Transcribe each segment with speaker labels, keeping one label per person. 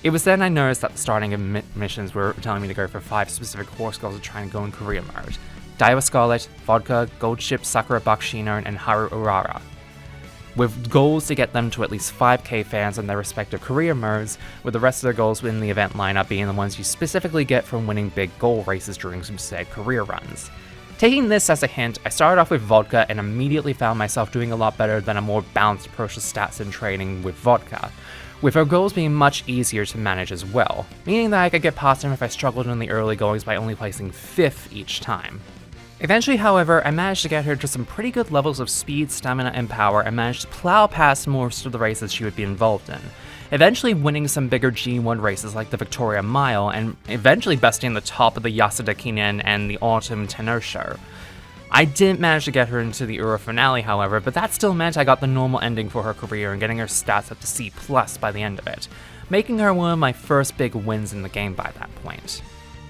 Speaker 1: It was then I noticed that the starting missions were telling me to go for 5 specific horse goals to try and go in career mode. Daiwa Scarlet, Vodka, Gold Ship, Sakura Bakshino, and Haru Urara, with goals to get them to at least 5k fans in their respective career modes, with the rest of their goals within the event lineup being the ones you specifically get from winning big goal races during some said career runs. Taking this as a hint, I started off with Vodka and immediately found myself doing a lot better than a more balanced approach to stats and training with Vodka, with her goals being much easier to manage as well, meaning that I could get past them if I struggled in the early goings by only placing 5th each time. Eventually, however, I managed to get her to some pretty good levels of speed, stamina, and power and managed to plow past most of the races she would be involved in, eventually winning some bigger G1 races like the Victoria Mile and eventually besting the top of the Yasuda Kinen and the Autumn Tenno Show. I didn't manage to get her into the Euro finale, however, but that still meant I got the normal ending for her career and getting her stats up to C+ by the end of it, making her one of my first big wins in the game by that point.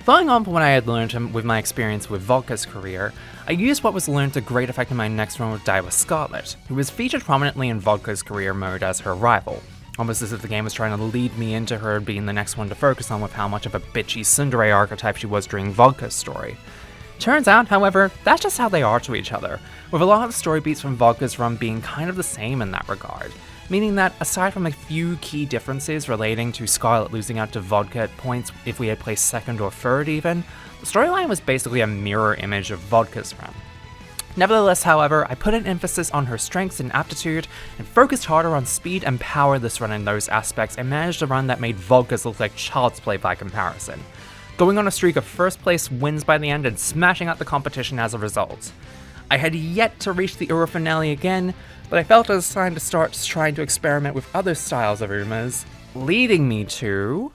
Speaker 1: Following on from what I had learned with my experience with Vodka's career, I used what was learned to great effect in my next run with Daiwa Scarlet, who was featured prominently in Vodka's career mode as her rival, almost as if the game was trying to lead me into her being the next one to focus on with how much of a bitchy tsundere archetype she was during Vodka's story. Turns out, however, that's just how they are to each other, with a lot of the story beats from Vodka's run being kind of the same in that regard, meaning that aside from a few key differences relating to Scarlet losing out to Vodka at points if we had placed 2nd or 3rd even, the storyline was basically a mirror image of Vodka's run. Nevertheless, however, I put an emphasis on her strengths and aptitude and focused harder on speed and power this run in those aspects and managed a run that made Vodka's look like child's play by comparison, going on a streak of 1st place wins by the end and smashing out the competition as a result. I had yet to reach the Euro finale again, but I felt it was time to start trying to experiment with other styles of Umas, leading me to